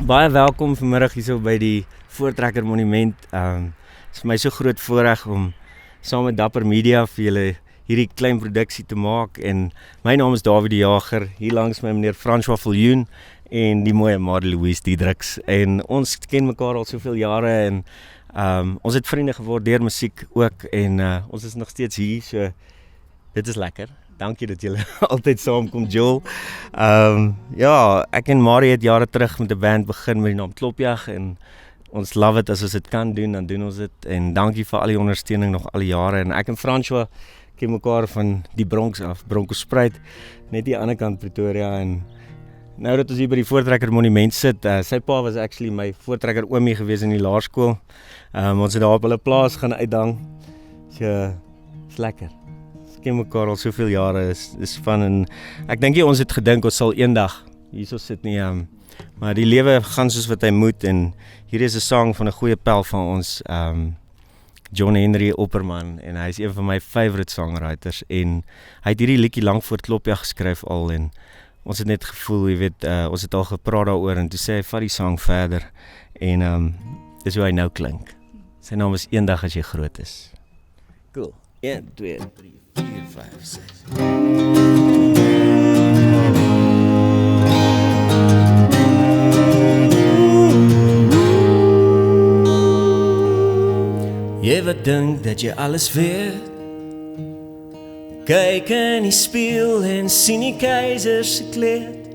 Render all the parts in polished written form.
baie welkom vanmiddag hier so by die Voortrekker Monument. Is vir my so groot voorreg om saam met Dapper Media vir julle hierdie klein produksie te maak. En my naam is David die Jager, hier langs my meneer François Viljoen en die mooie Marie-Louise Diedriks. En ons ken mekaar al soveel jare en ons het vriende geword deur musiek ook en ons is nog steeds hier, so dit is lekker. Dankie dat julle altyd saamkom, Joel. Ja, ek en Marie het jare terug met 'n band begin met die naam Klopjag en ons love it as ons dit kan doen, dan doen ons dit. En dankie vir al die ondersteuning nog al die jare. En ek en François ken mekaar van die Bronx af, Bronkhorstspruit, net die ander kant Pretoria. En nou dat ons hier by die Voortrekker Monument sit, sy pa was actually my voortrekker oomie gewees in die laerskool. Ons het daar op hulle plaas gaan uitdang. So, is lekker. Ons ken mekaar al soveel jare, is van en ek dink ons het gedink ons sal eendag hierso sit nie, maar die lewe gaan soos wat hy moet en hier is 'n sang van 'n goeie pel van ons, John Henry Opperman, en hy is een van my favorite songwriters en hy het hierdie liedjie lank voor Klopjag geskryf al en ons het net gevoel, jy weet, ons het al gepraat daaroor en toe sê hy vat die sang verder en dis hoe hy nou klink. Sy naam is Eendag as jy groot is. Cool. 1, 2, 3, 4, 5, 6. Jy wat dink dat jy alles weet, kyk in die spieël en sien die keiser se kleed.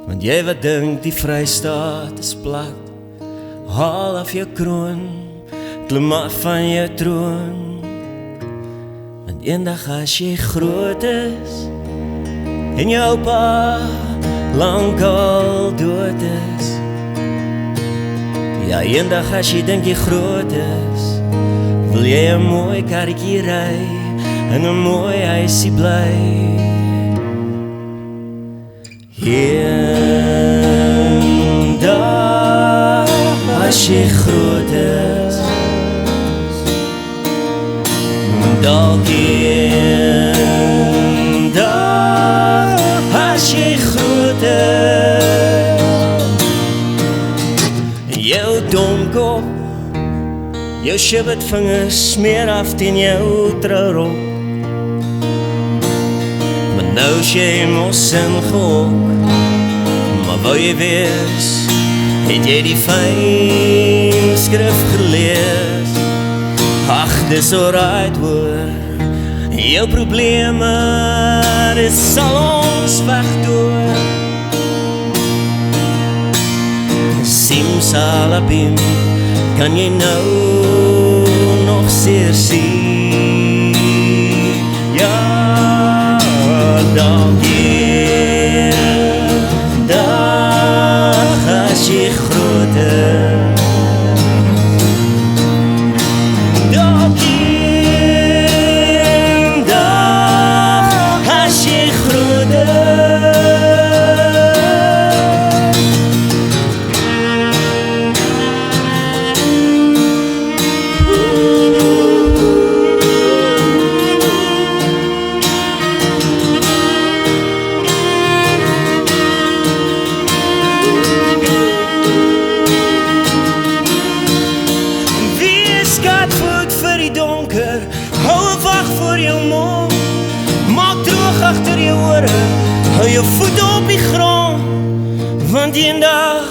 Want jy wat dink die Vrystaat is plat, haal af jou kroon, klim af van jou troon. Want eendag as jy groot is en jou oupa lank al dood is, ja, eendag as jy dink jy groot is, wil jy 'n mooi karretjie ry en 'n mooi huisie bly. Eendag as jy groot is, dalk eendag as jy groot is, jou domkop, jou shibbit-vingers smeer af teen jou trourok. Maar nou is jy mos ingehok, maar wou jy wees, het jy die fyn skrif gelees? Ag, dis alright hoor, jou probleme, dit sal ons wegdoor. Simsalabim, kan jy nou nog seer sien? Ja, dalk eendag as jy groot is, dalk eendag as jy groot is. Hou jou voet op die grond, want eendag,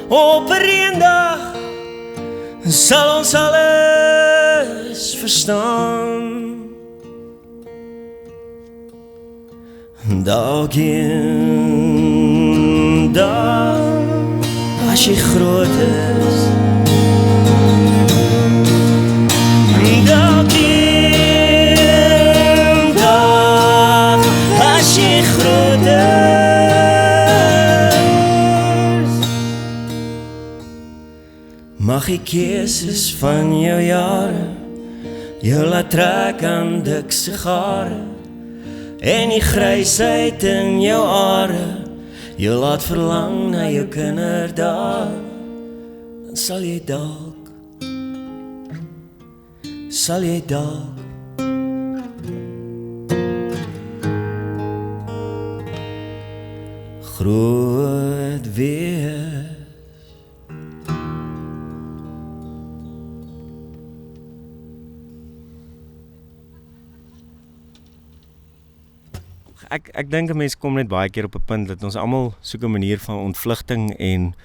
op 'n eendag, sal ons alles verstaan. Dalk eendag, as jy groot is, dalk eendag, as jy groot is, mag die keuses van jou jare jou laat trek aan dik sigare en die grysheid in jou are jou laat verlang na jou kinderdae. Dan sal jy dalk groot wees. Ek dink 'n mens kom net baie keer op 'n punt dat ons almal soek 'n manier van ontvlugting en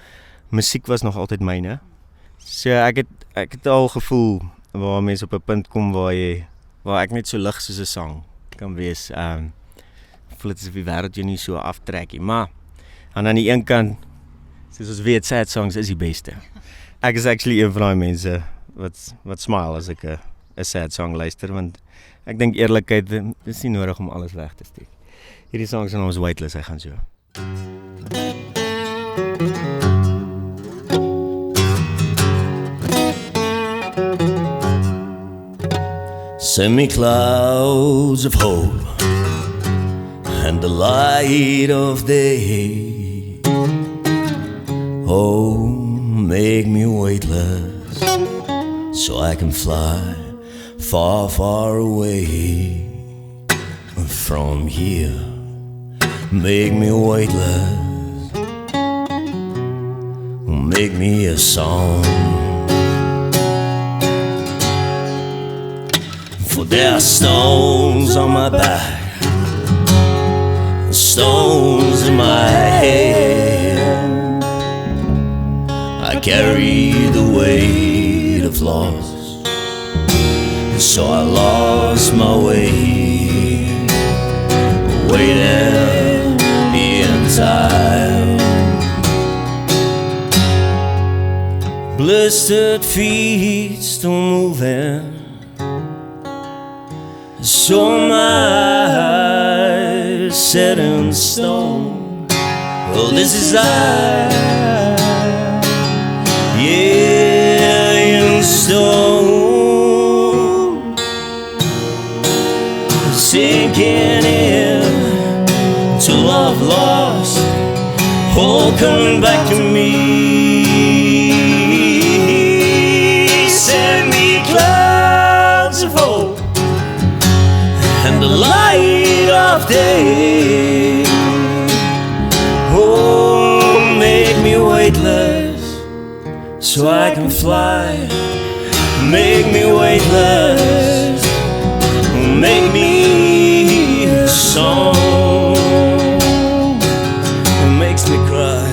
musiek was nog altyd myne. So ek het al gevoel waar mense op 'n punt kom waar ek net so lig soos 'n sang kan wees. Voel dit asof die wêreld jou nie so aftrek nie, maar aan die een kant, soos ons weet, sad songs is die beste. Ek is actually een van daai mense wat smile as ek 'n sad song luister, want ek dink eerlikheid is nie nodig om alles weg te steek. Hierdie song se naam is Weightless, hy gaan so. Send me clouds of hope and the light of day. Oh, make me weightless so I can fly far, far away from here. Make me weightless, make me a song. For there are stones on my back, stones in my head. I carry the weight of loss, so I lost my way, waiting in time. Blistered feet still moving, so my eyes set in stone. Well, this is I, yeah, in stone, sinking in to love lost, all coming back to me. Send me clouds of hope and the light of day. Oh, make me weightless so I can fly. Make me weightless, make me a song that makes me cry.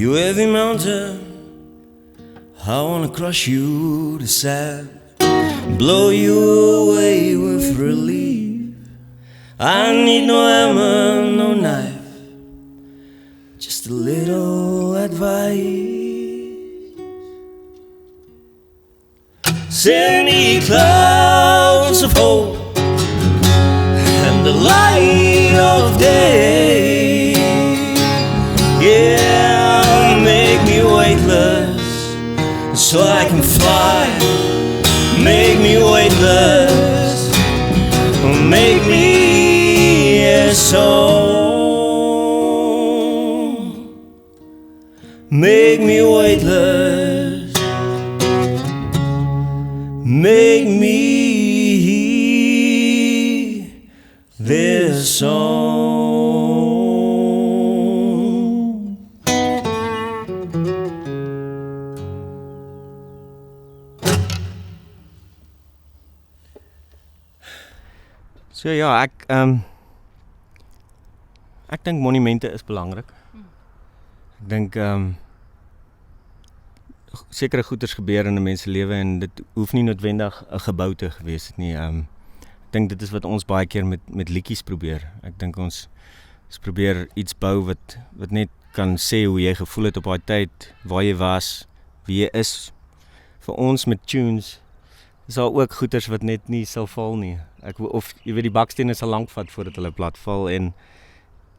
You heavy mountain, I wanna crush you to sand, blow you away with relief. I need no hammer, no knife, just a little advice. Send me clouds of hope and the light of day. Yeah, make me weightless so I can fly. Make me weightless, make me a song. Make me weightless, make me this song. So ja, ek dink monumente is belangrik. Ek dink sekere goeders gebeur in 'n mens se lewe en dit hoef nie noodwendig 'n gebou te gewees het nie. Ek dink dit is wat ons baie keer met liedjies probeer. Ek dink ons probeer iets bou wat net kan sê hoe jy gevoel het op daai tyd, waar jy was, wie jy is. Vir ons met tunes is daar ook goeders wat net nie sal val nie. Of jy weet die bakstene sal lank vat voordat hulle plat val en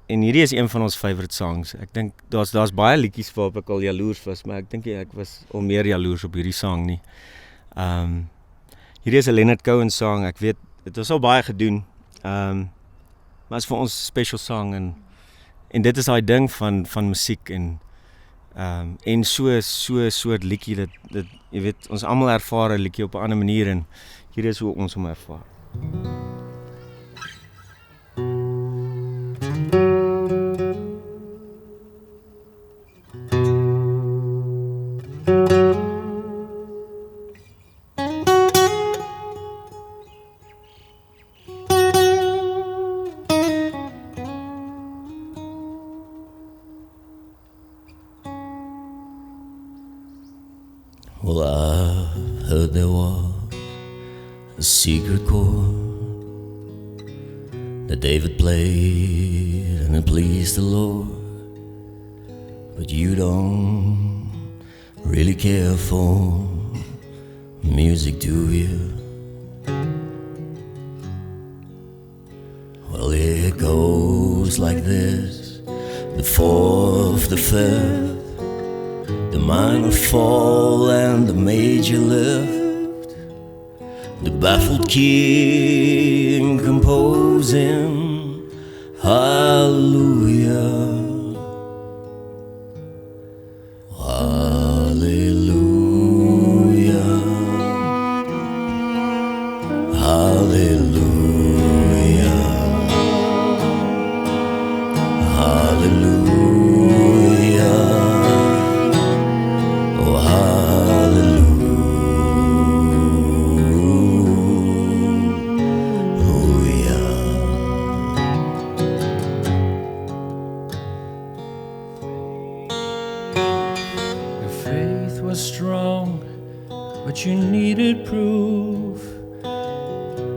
hierdie is een van ons favorite songs. Ek dink daar's baie liedjies waarop ek al jaloers was, maar ek dink ek was al meer jaloers op hierdie song nie. Hierdie is 'n Leonard Cohen song. Ek weet dit was al baie gedoen. maar is vir ons special song en dit is daai ding van musiek en so soort liedjie dit jy weet ons almal ervaar 'n liedjie op 'n ander manier en hier is hoe ons hom ervaar. Well, I heard there was a secret chord that David played and it pleased the Lord. But you don't really care for music, do you? Well, it goes like this: the fourth, the fifth, the minor fall and the major lift, the baffled king composing hallelujah, hallelujah, hallelujah, hallelujah. Strong, but you needed proof.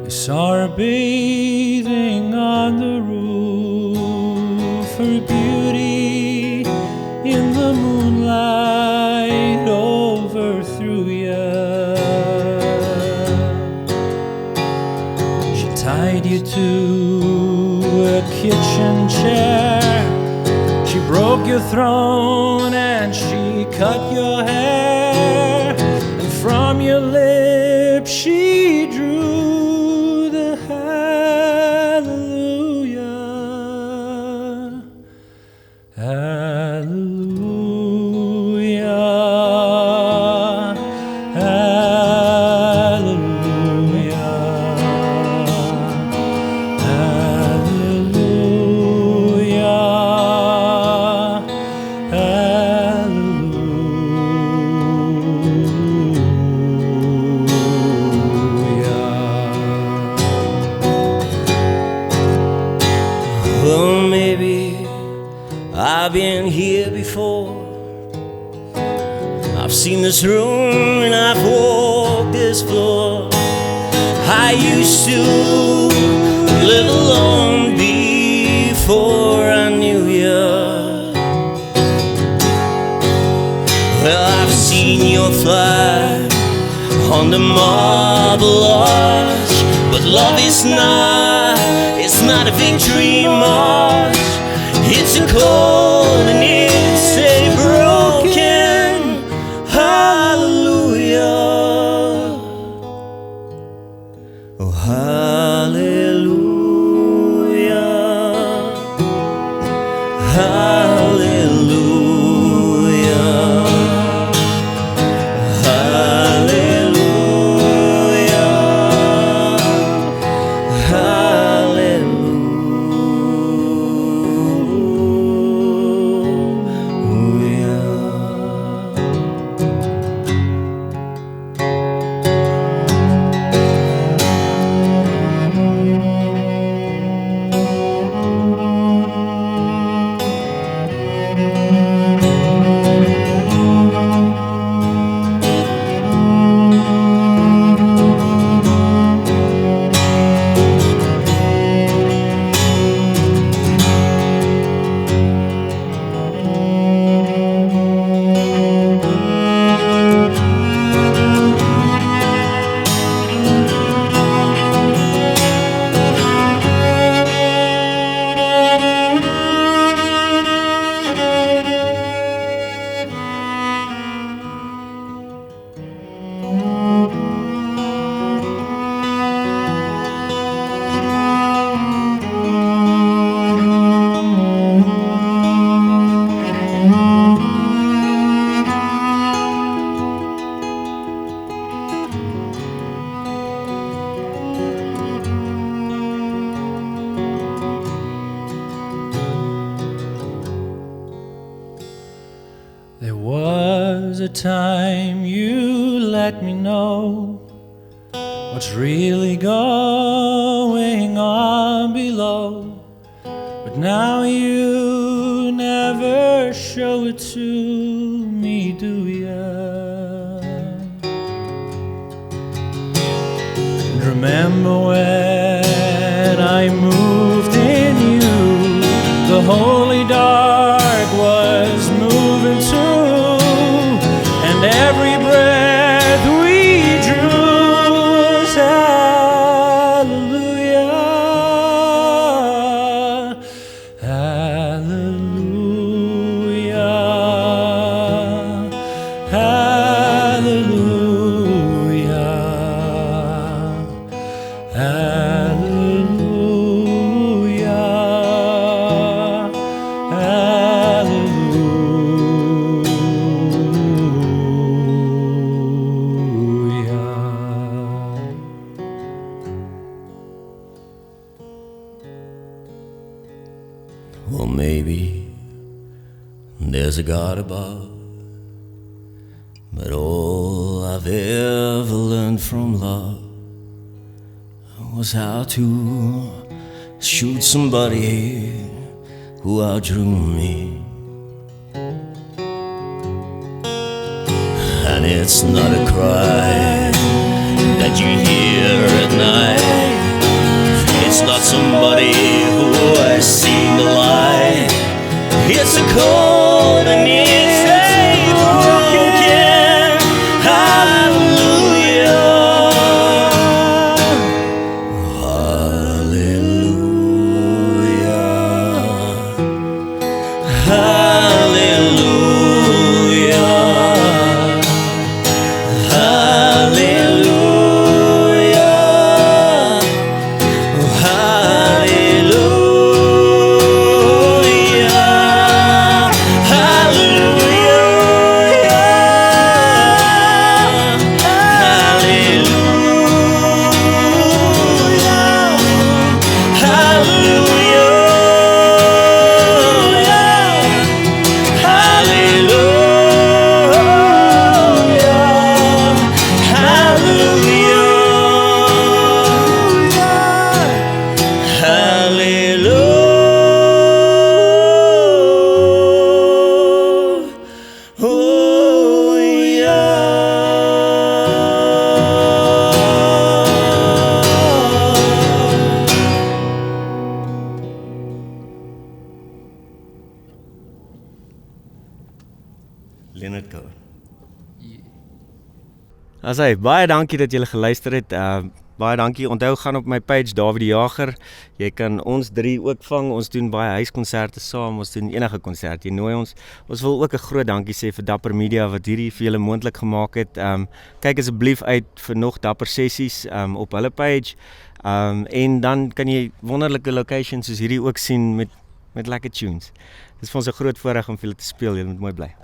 You saw her bathing on the roof, her beauty in the moonlight overthrew you. She tied you to a kitchen chair, she broke your throne and she cut your hair, and from your lips she drew the hallelujah, hallelujah, hallelujah, Well, maybe I've been here before. I've seen this room and I've walked this floor. I used to live alone before I knew you. Well, I've seen your fly on the marble arch, but love is not, it's not a victory march. It's a cold and it's a broken hallelujah. Oh, hallelujah, hallelujah. time you let me know what's really going on below. But now you never show it to me, do ya? And remember when I moved in you, the holy dark was moving too, and every breath we drew was hallelujah, hallelujah, hallelujah, Well, maybe there's a God above, but all I've ever learned from love was how to shoot somebody who outdrew me. And it's not a cry that you hear at night. It's not somebody who has seen the light. It's a cold and it's a broken hallelujah, hallelujah, hallelujah, Leonard Cohen. Asai, baie dankie dat julle geluister het. Baie dankie. Onthou gaan op my page Dawie die Jager. Jy kan ons 3 ook vang. Ons doen baie huiskonserte saam. Ons doen enige konsert. Jy nooi ons. Ons wil ook 'n groot dankie sê vir Dapper Media wat hierdie vir julle moontlik gemaak het. Kyk asseblief uit vir nog Dapper sessies op hulle page. En dan kan jy wonderlike locations soos hierdie ook sien met lekker tunes. Dit is vir ons 'n groot voorreg om vir julle te speel. Julle moet mooi bly.